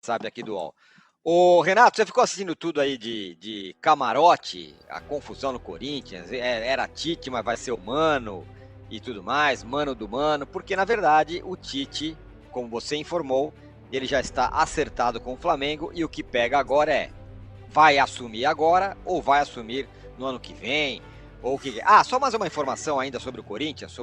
sabe, aqui do UOL. Ô, Renato, você ficou assistindo tudo aí de camarote, a confusão no Corinthians, era Tite, mas vai ser o Mano e tudo mais, Mano do Mano, porque na verdade o Tite, como você informou, ele já está acertado com o Flamengo e o que pega agora vai assumir agora ou vai assumir no ano que vem? Ou que... Ah, só mais uma informação ainda sobre o Corinthians,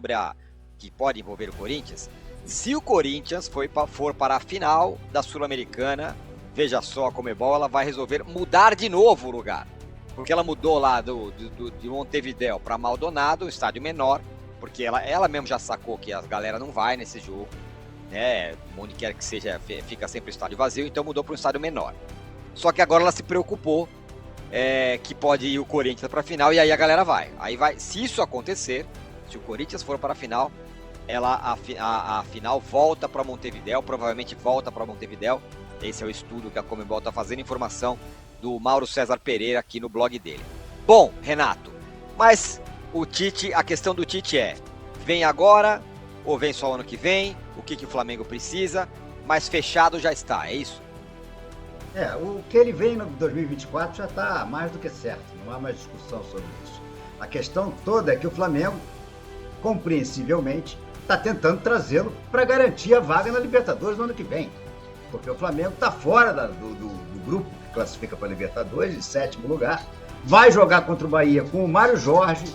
que pode envolver o Corinthians. Se o Corinthians for para a final da Sul-Americana, veja só, a Conmebol ela vai resolver mudar de novo o lugar. Porque ela mudou lá de Montevidéu para Maldonado, um estádio menor, porque ela mesmo já sacou que a galera não vai nesse jogo, né? Onde quer que seja, fica sempre o estádio vazio, então mudou para um estádio menor. Só que agora ela se preocupou que pode ir o Corinthians para a final e aí a galera vai. Se isso acontecer, se o Corinthians for para a final, a final volta para Montevidéu, provavelmente volta para Montevidéu. Esse é o estudo que a Conmebol está fazendo, informação do Mauro César Pereira aqui no blog dele. Bom, Renato, mas a questão do Tite vem agora ou vem só ano que vem? O que o Flamengo precisa? Mas fechado já está, é isso? O que ele vem no 2024 já está mais do que certo, não há mais discussão sobre isso. A questão toda é que o Flamengo, compreensivelmente, está tentando trazê-lo para garantir a vaga na Libertadores no ano que vem. Porque o Flamengo está fora do grupo que classifica para a Libertadores, em 7º lugar. Vai jogar contra o Bahia com o Mário Jorge,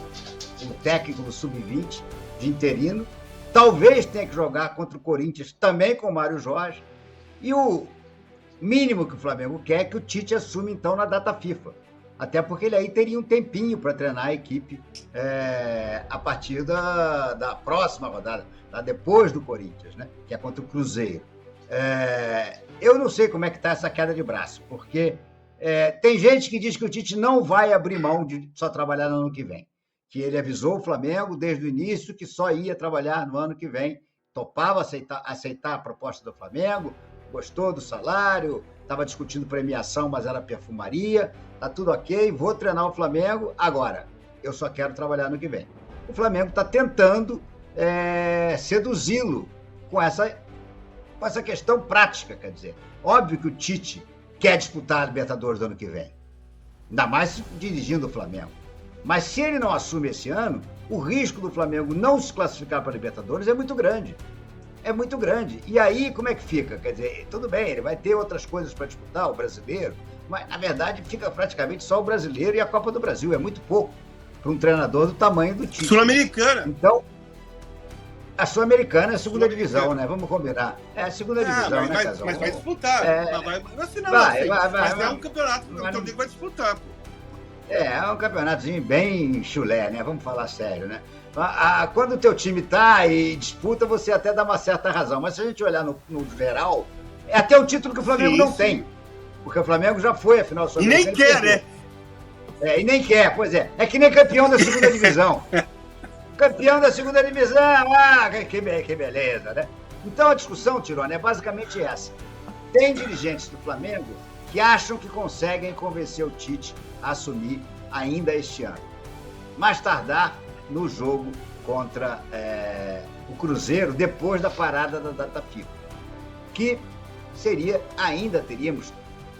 o técnico do Sub-20, de interino. Talvez tenha que jogar contra o Corinthians também com o Mário Jorge. E o mínimo que o Flamengo quer é que o Tite assume, então, na data FIFA. Até porque ele aí teria um tempinho para treinar a equipe a partir da próxima rodada, depois do Corinthians, né? Que é contra o Cruzeiro. Eu não sei como é que está essa queda de braço, porque tem gente que diz que o Tite não vai abrir mão de só trabalhar no ano que vem, que ele avisou o Flamengo desde o início que só ia trabalhar no ano que vem, topava aceitar a proposta do Flamengo, gostou do salário, estava discutindo premiação, mas era perfumaria, tá tudo ok, vou treinar o Flamengo, agora, eu só quero trabalhar no que vem. O Flamengo está tentando seduzi-lo com essa questão prática, quer dizer. Óbvio que o Tite quer disputar a Libertadores do ano que vem, ainda mais dirigindo o Flamengo. Mas se ele não assume esse ano, o risco do Flamengo não se classificar para a Libertadores é muito grande. É muito grande. E aí, como é que fica? Quer dizer, tudo bem, ele vai ter outras coisas para disputar, o brasileiro, mas, na verdade, fica praticamente só o brasileiro e a Copa do Brasil. É muito pouco para um treinador do tamanho do Tite. Sul-Americana. Então, a Sul-Americana é a segunda divisão, né? Vamos combinar. É a segunda divisão, né, Casal? Mas vai disputar. Mas é um campeonato que o torneio vai disputar, pô. É um campeonatozinho bem chulé, né? Vamos falar sério, né? Quando o teu time tá e disputa, você até dá uma certa razão. Mas se a gente olhar no geral, é até um título que o Flamengo não tem. Porque o Flamengo já foi a final sul-americana. E nem quer, né? E nem quer, pois é. É que nem campeão da segunda divisão. Campeão da segunda divisão, que beleza, né? Então a discussão, Tirone, é basicamente essa. Tem dirigentes do Flamengo que acham que conseguem convencer o Tite a assumir ainda este ano. Mais tardar no jogo contra o Cruzeiro, depois da parada da data FIFA. Que ainda teríamos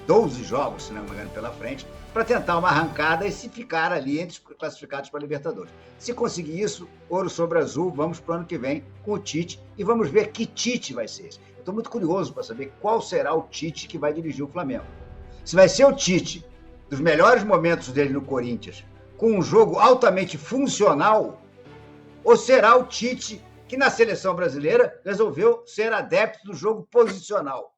12 jogos, se não me engano, pela frente, para tentar uma arrancada e se ficar ali entre os classificados para a Libertadores. Se conseguir isso, ouro sobre azul, vamos para o ano que vem com o Tite e vamos ver que Tite vai ser esse. Estou muito curioso para saber qual será o Tite que vai dirigir o Flamengo. Se vai ser o Tite dos melhores momentos dele no Corinthians, com um jogo altamente funcional, ou será o Tite que na seleção brasileira resolveu ser adepto do jogo posicional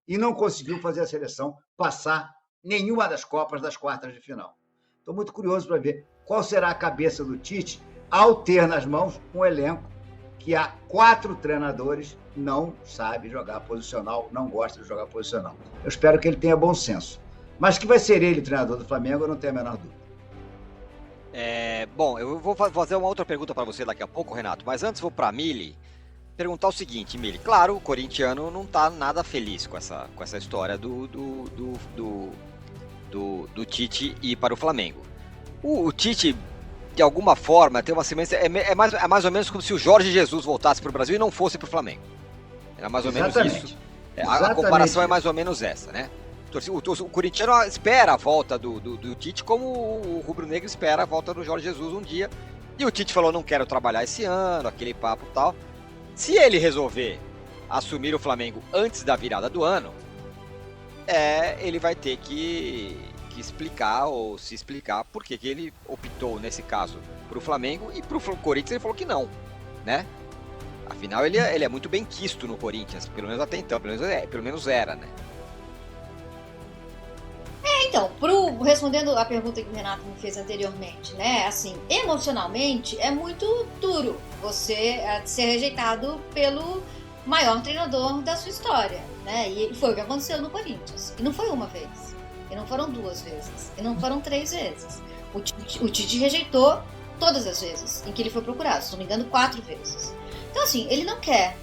e não conseguiu fazer a seleção passar nenhuma das Copas das quartas de final. Estou muito curioso para ver qual será a cabeça do Tite ao ter nas mãos um elenco que há 4 treinadores não sabe jogar posicional, não gosta de jogar posicional. Eu espero que ele tenha bom senso. Mas que vai ser ele treinador do Flamengo, eu não tenho a menor dúvida. Bom, eu vou fazer uma outra pergunta para você daqui a pouco, Renato, mas antes vou para a Mili perguntar o seguinte, Mili. Claro, o corintiano não está nada feliz com essa história do Tite ir para o Flamengo. O Tite, de alguma forma, tem uma semelhança. É mais ou menos como se o Jorge Jesus voltasse para o Brasil e não fosse para o Flamengo. Era mais ou menos isso. A comparação é mais ou menos essa, né? O corintiano espera a volta do Tite como o rubro-negro espera a volta do Jorge Jesus um dia. E o Tite falou, não quero trabalhar esse ano, aquele papo e tal. Se ele resolver assumir o Flamengo antes da virada do ano, ele vai ter que explicar ou se explicar por que ele optou, nesse caso, pro Flamengo, e pro Corinthians ele falou que não, né? Afinal, ele é muito bem quisto no Corinthians, pelo menos até então, pelo menos era, né? Então, respondendo a pergunta que o Renato me fez anteriormente, né? Assim, emocionalmente é muito duro você ser rejeitado pelo maior treinador da sua história, né? E foi o que aconteceu no Corinthians. E não foi uma vez, e não foram 2 vezes, e não foram 3 vezes. O Tite rejeitou todas as vezes em que ele foi procurado, se não me engano, 4 vezes. Então, assim, ele não quer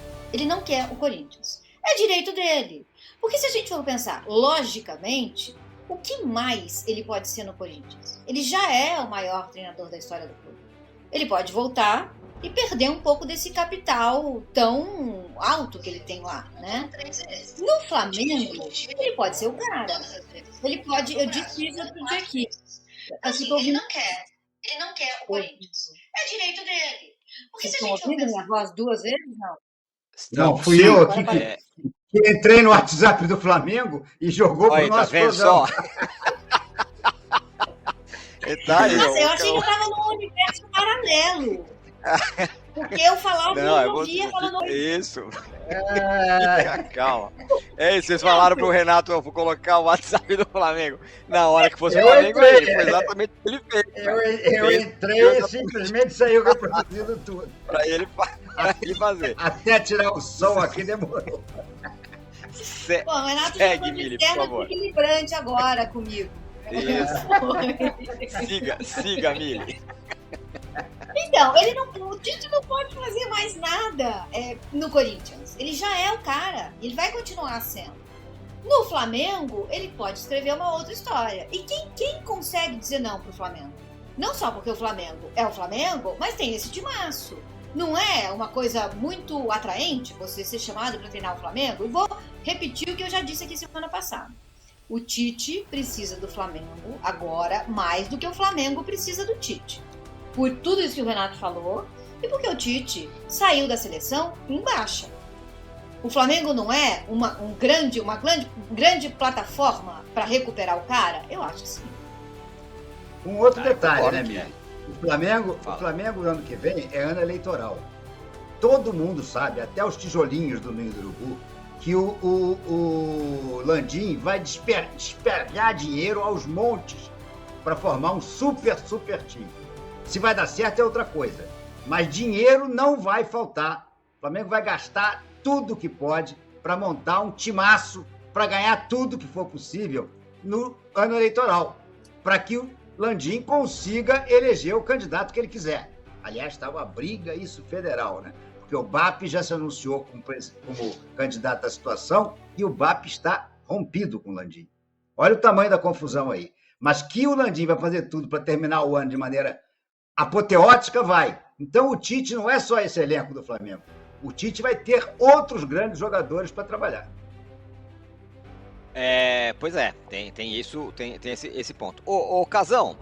o Corinthians. É direito dele. Porque se a gente for pensar logicamente, o que mais ele pode ser no Corinthians? Ele já é o maior treinador da história do clube. Ele pode voltar e perder um pouco desse capital tão alto que ele tem lá, né? No Flamengo, ele pode ser o cara. Ele pode, eu disse isso aqui. Assim, ele não quer o Corinthians. É direito dele. Porque se a gente ouvindo minha voz 2 vezes, não? Não, fui eu aqui que entrei no WhatsApp do Flamengo e jogou pro nosso programa. Nossa, eu achei que eu estava num universo paralelo. Porque eu falava e eu ouvia falando... Isso. Calma. É isso, vocês falaram pro Renato, eu vou colocar o WhatsApp do Flamengo. Na hora que fosse o Flamengo, foi exatamente o que ele fez. Eu entrei e simplesmente saiu reproduzindo tudo. Pra ele fazer. Até tirar o som aqui demorou. Bom, o Renato já foi de externo equilibrante agora comigo. Isso. Siga, Mili. Então, o Tite não pode fazer mais nada no Corinthians. Ele já é o cara. Ele vai continuar sendo. No Flamengo, ele pode escrever uma outra história. E quem consegue dizer não pro Flamengo? Não só porque o Flamengo é o Flamengo, mas tem esse timaço. Não é uma coisa muito atraente você ser chamado para treinar o Flamengo? E vou repetir o que eu já disse aqui semana passada. O Tite precisa do Flamengo agora mais do que o Flamengo precisa do Tite. Por tudo isso que o Renato falou e porque o Tite saiu da seleção em baixa. O Flamengo não é uma grande plataforma para recuperar o cara? Eu acho que sim. Um outro detalhe, né, Mili? O Flamengo no ano que vem é ano eleitoral. Todo mundo sabe, até os tijolinhos do Ninho do Urubu, que o Landim vai despejar dinheiro aos montes para formar um super time. Se vai dar certo é outra coisa. Mas dinheiro não vai faltar. O Flamengo vai gastar tudo que pode para montar um timaço para ganhar tudo que for possível no ano eleitoral. Para que o Landim consiga eleger o candidato que ele quiser. Aliás, está uma briga isso federal, né? Porque o BAP já se anunciou como candidato à situação e o BAP está rompido com o Landim. Olha o tamanho da confusão aí. Mas que o Landim vai fazer tudo para terminar o ano de maneira apoteótica, vai. Então o Tite não é só esse elenco do Flamengo. O Tite vai ter outros grandes jogadores para trabalhar. Pois é, tem isso, tem esse ponto. Ô Casão,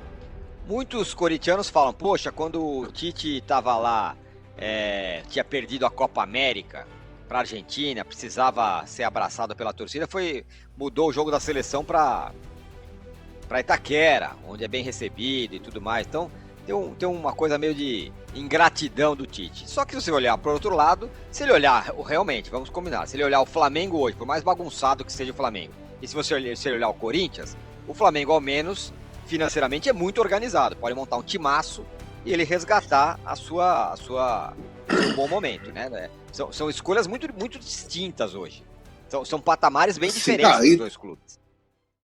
muitos corintianos falam, poxa, quando o Tite estava lá, tinha perdido a Copa América para a Argentina, precisava ser abraçado pela torcida, mudou o jogo da seleção para Itaquera, onde é bem recebido e tudo mais. Então tem uma coisa meio de ingratidão do Tite. Só que se você olhar para o outro lado, se ele olhar, realmente, vamos combinar, se ele olhar o Flamengo hoje, por mais bagunçado que seja o Flamengo, e se ele olhar o Corinthians, o Flamengo, ao menos, financeiramente, é muito organizado. Pode montar um timaço e ele resgatar um bom momento, né? São escolhas muito, muito distintas hoje. São patamares bem diferentes dos dois clubes.